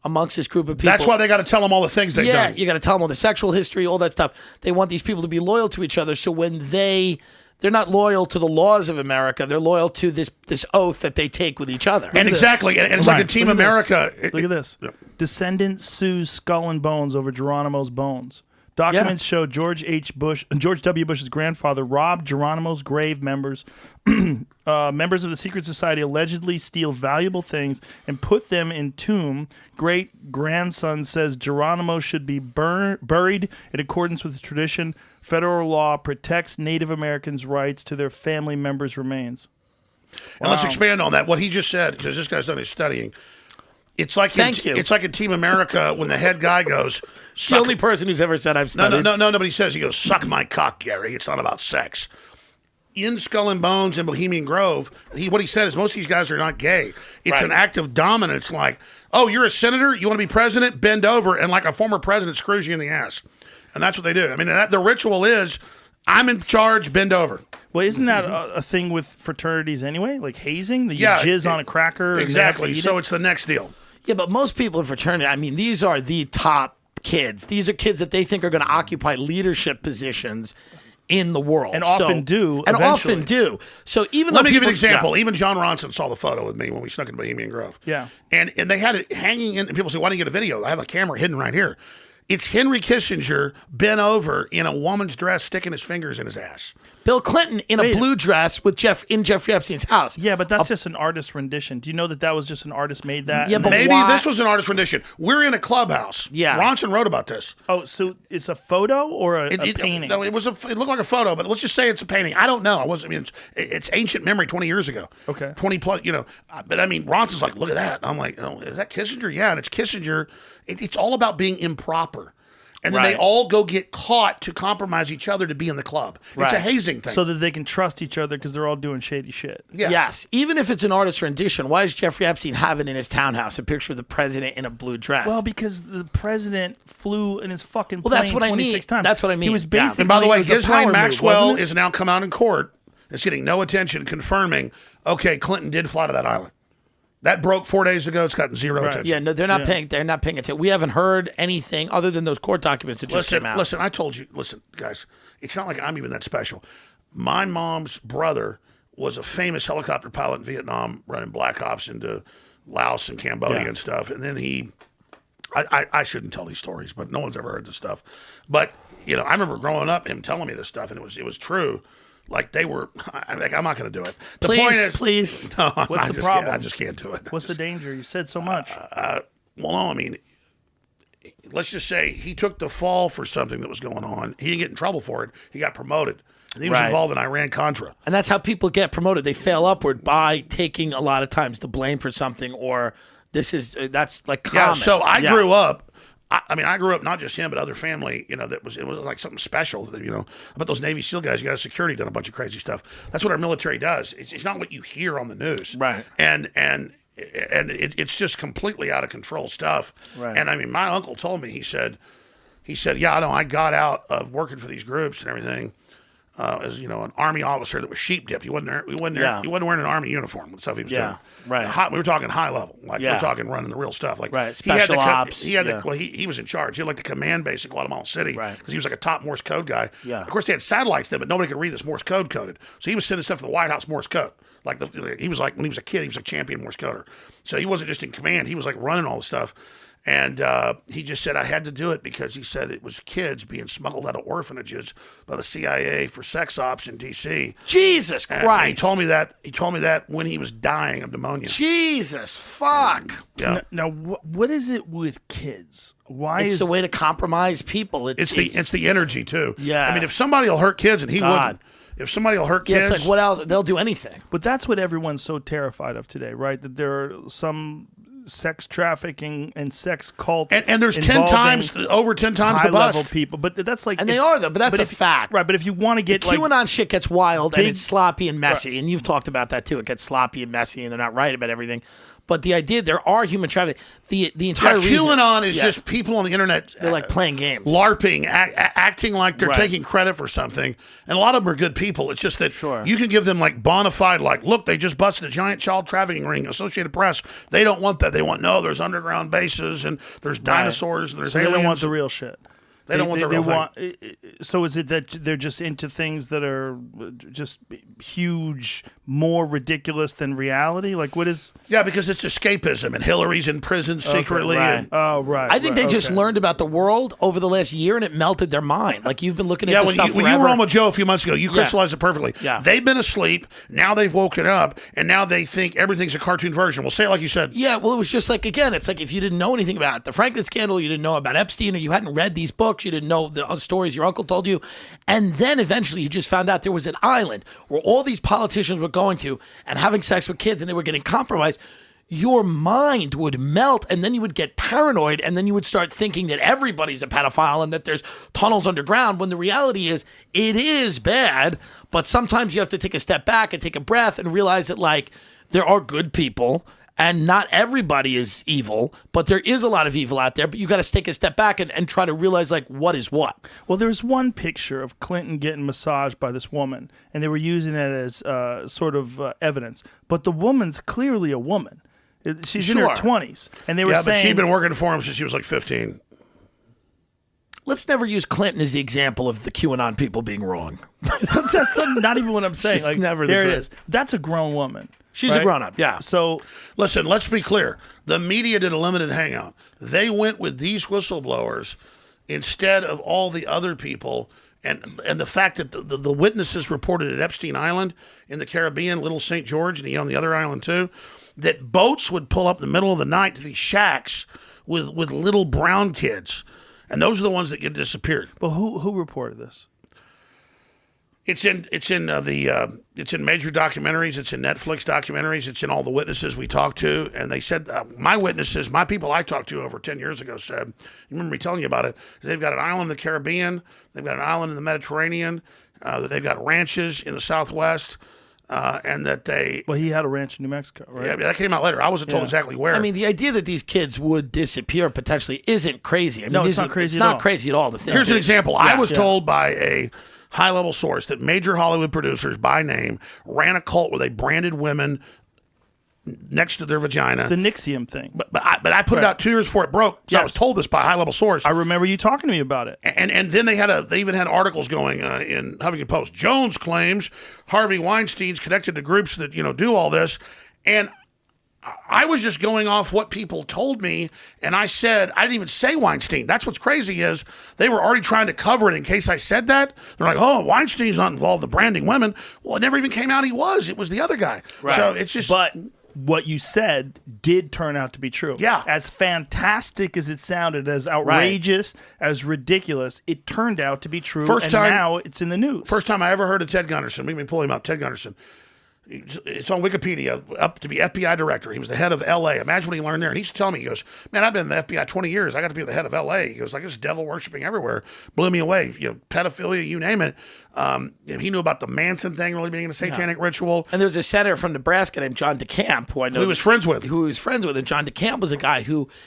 amongst this group of people. That's why they got to tell them all the things they've done. Yeah, you got to tell them all the sexual history, all that stuff. They want these people to be loyal to each other. So when they're not loyal to the laws of America, they're loyal to this oath that they take with each other. And exactly, and it's like a Team America. Look at this. Descendant sues Skull and Bones over Geronimo's bones. Documents show George W. Bush's grandfather robbed Geronimo's grave. Members of the secret society allegedly steal valuable things and put them in tomb. Great grandson says Geronimo should be buried in accordance with tradition. Federal law protects Native Americans' rights to their family members' remains. And let's expand on that. What he just said, because this guy's done his studying. It's like It's like in Team America when the head guy goes. The only person who's ever said I've studied. No. Nobody says, he goes, suck my cock, Gary. It's not about sex. In Skull and Bones and Bohemian Grove, what he said is most of these guys are not gay. It's an act of dominance. Like, oh, you're a senator, you want to be president, bend over, and like a former president screws you in the ass. And that's what they do. I mean, the ritual is, I'm in charge, bend over. Well, isn't that a thing with fraternities anyway? Like hazing? You jizz on a cracker? Exactly. So it's the next deal. Yeah, but most people in fraternity, I mean, these are the top kids. These are kids that they think are going to occupy leadership positions in the world. And often do. So even Let me give you an example. Even John Ronson saw the photo with me when we snuck into Bohemian Grove. Yeah. And they had it hanging in, and people say, why didn't you get a video? I have a camera hidden right here. It's Henry Kissinger bent over in a woman's dress, sticking his fingers in his ass. Bill Clinton in a blue dress with in Jeffrey Epstein's house. Yeah, but that's just an artist rendition. Do you know that was just an artist made that? Yeah, but maybe this was an artist rendition. We're in a clubhouse. Yeah. Ronson wrote about this. Oh, so it's a photo or a painting? No, it looked like a photo, but let's just say it's a painting. I don't know. It's ancient memory 20 years ago. Okay. 20 plus, But I mean, Ronson's like, look at that. I'm like, is that Kissinger? Yeah, and it's Kissinger. It's all about being improper. And then they all go get caught to compromise each other to be in the club. It's a hazing thing. So that they can trust each other because they're all doing shady shit. Yeah. Yes. Even if it's an artist rendition, why does Jeffrey Epstein have it in his townhouse, a picture of the president in a blue dress? Well, because the president flew in his fucking plane 26 times. That's what I mean. He was basically, and by the way, Ghislaine Maxwell move, is now come out in court. It's getting no attention, confirming, okay, Clinton did fly to that island. That broke 4 days ago. It's gotten zero attention. Yeah, no, they're not paying. They're not paying attention. We haven't heard anything other than those court documents that just came out. Listen, I told you. Listen, guys, it's not like I'm even that special. My mom's brother was a famous helicopter pilot in Vietnam, running Black Ops into Laos and Cambodia and stuff. And then I shouldn't tell these stories, but no one's ever heard this stuff. But I remember growing up, him telling me this stuff, and it was true. Like they were, I'm not going to do it. The point is, please. No, what's the problem? I just can't do it. What's the danger? You said so much. Well, no, I mean, let's just say he took the fall for something that was going on. He didn't get in trouble for it. He got promoted. And he was involved in Iran-Contra. And that's how people get promoted. They fail upward by taking a lot of times the blame for something, or that's like common. Yeah, so I grew up. I grew up, not just him, but other family, it was like something special, about those Navy SEAL guys. You got a security done a bunch of crazy stuff. That's what our military does. It's not what you hear on the news. Right. And it's just completely out of control stuff. Right. And I mean, my uncle told me, he said, yeah, I know, I got out of working for these groups and everything. As an army officer that was sheep dipped. He wasn't wearing an army uniform with stuff he was doing. Right. We were talking high level, like we're talking running the real stuff. Like special ops. He was in charge. He had like the command base in Guatemala City because he was like a top Morse code guy. Yeah. Of course, they had satellites then, but nobody could read this Morse code coded. So he was sending stuff to the White House Morse code. Like he was like when he was a kid, he was a champion Morse coder. So he wasn't just in command; he was like running all the stuff. And he just said, I had to do it because he said it was kids being smuggled out of orphanages by the CIA for sex ops in D.C. Jesus Christ. And he told me that when he was dying of pneumonia. Jesus, fuck. Yeah. Now, what is it with kids? It's the way to compromise people. It's the energy, too. Yeah. I mean, if somebody will hurt kids, and he wouldn't. If somebody will hurt kids. It's like, what else? They'll do anything. But that's what everyone's so terrified of today, right? That there are some sex trafficking and sex cults, and there's over 10 times the bust. High-level people, but that's like, and they are though. But that's a fact, right? But if you want to get the QAnon shit gets wild and it's sloppy and messy, right. and you've talked about that too. It gets sloppy and messy, and they're not right about everything. But the idea there are human trafficking. The entire reason QAnon is just people on the internet. they're like playing games, LARPing, acting like they're taking credit for something. And a lot of them are good people. It's just that you can give them like bona fide, like, look, they just busted a giant child trafficking ring. Associated Press, they don't want that. They want, no, there's underground bases and there's dinosaurs and there's aliens. They don't want the real shit. They don't want the real thing. So is it that they're just into things that are just huge, more ridiculous than reality? Like what is... Yeah, because it's escapism, and Hillary's in prison secretly. Right. I think they just learned about the world over the last year, and it melted their mind. Like you've been looking at this stuff forever. When you were on with Joe a few months ago, you crystallized it perfectly. Yeah. They've been asleep, now they've woken up, and now they think everything's a cartoon version. Well, say it like you said. Yeah, well, it was just like, again, it's like if you didn't know anything about the Franklin scandal, you didn't know about Epstein, or you hadn't read these books, you didn't know the stories your uncle told you, and then eventually you just found out there was an island where all these politicians were going to and having sex with kids, and they were getting compromised. Your mind would melt, and then you would get paranoid, and then you would start thinking that everybody's a pedophile and that there's tunnels underground, when the reality is it is bad, but sometimes you have to take a step back and take a breath and realize that, like, there are good people, and not everybody is evil, but there is a lot of evil out there, but you got to take a step back and try to realize, like, what is what. Well, there's one picture of Clinton getting massaged by this woman, and they were using it as sort of evidence, but the woman's clearly a woman. She's in her 20s, and they were saying... but she'd been working for him since she was like 15. Let's never use Clinton as the example of the QAnon people being wrong. That's not even what I'm saying. She's like, never there it is. That's a grown woman. She's a grown-up, yeah. So, listen, let's be clear. The media did a limited hangout. They went with these whistleblowers instead of all the other people. And the fact that the witnesses reported at Epstein Island in the Caribbean, Little St. George, and on the other island too, that boats would pull up in the middle of the night to these shacks with little brown kids. And those are the ones that get disappeared. But who reported this? It's in major documentaries. It's in Netflix documentaries. It's in all the witnesses we talked to. And they said, my witnesses, my people I talked to over 10 years ago said, you remember me telling you about it, they've got an island in the Caribbean, they've got an island in the Mediterranean, they've got ranches in the Southwest, and that they... Well, he had a ranch in New Mexico, right? Yeah, that came out later. I wasn't told exactly where. I mean, the idea that these kids would disappear potentially isn't crazy. I mean, No, it's not crazy at all. It's not crazy at all. Here's an example. I was told by a high-level source that major Hollywood producers, by name, ran a cult where they branded women next to their vagina. The Nixium thing. But I put it out 2 years before it broke. So I was told this by a high-level source. I remember you talking to me about it. And then they even had articles going in Huffington Post. Jones claims Harvey Weinstein's connected to groups that do all this, and I was just going off what people told me, and I said, I didn't even say Weinstein. That's what's crazy is they were already trying to cover it in case I said that. They're like, oh, Weinstein's not involved in branding women. Well, it never even came out he was. It was the other guy. Right. So it's just... But what you said did turn out to be true. Yeah. As fantastic as it sounded, as outrageous, as ridiculous, it turned out to be true, now it's in the news. First time I ever heard of Ted Gunderson. Let me pull him up. Ted Gunderson. It's on Wikipedia, up to be FBI director. He was the head of L.A. Imagine what he learned there. And he's telling me, he goes, man, I've been in the FBI 20 years. I got to be the head of L.A. He goes, like, this devil worshiping everywhere. Blew me away. Pedophilia, you name it. He knew about the Manson thing really being a satanic ritual. And there's a senator from Nebraska named John DeCamp, who I know who he was friends with. And John DeCamp was a guy who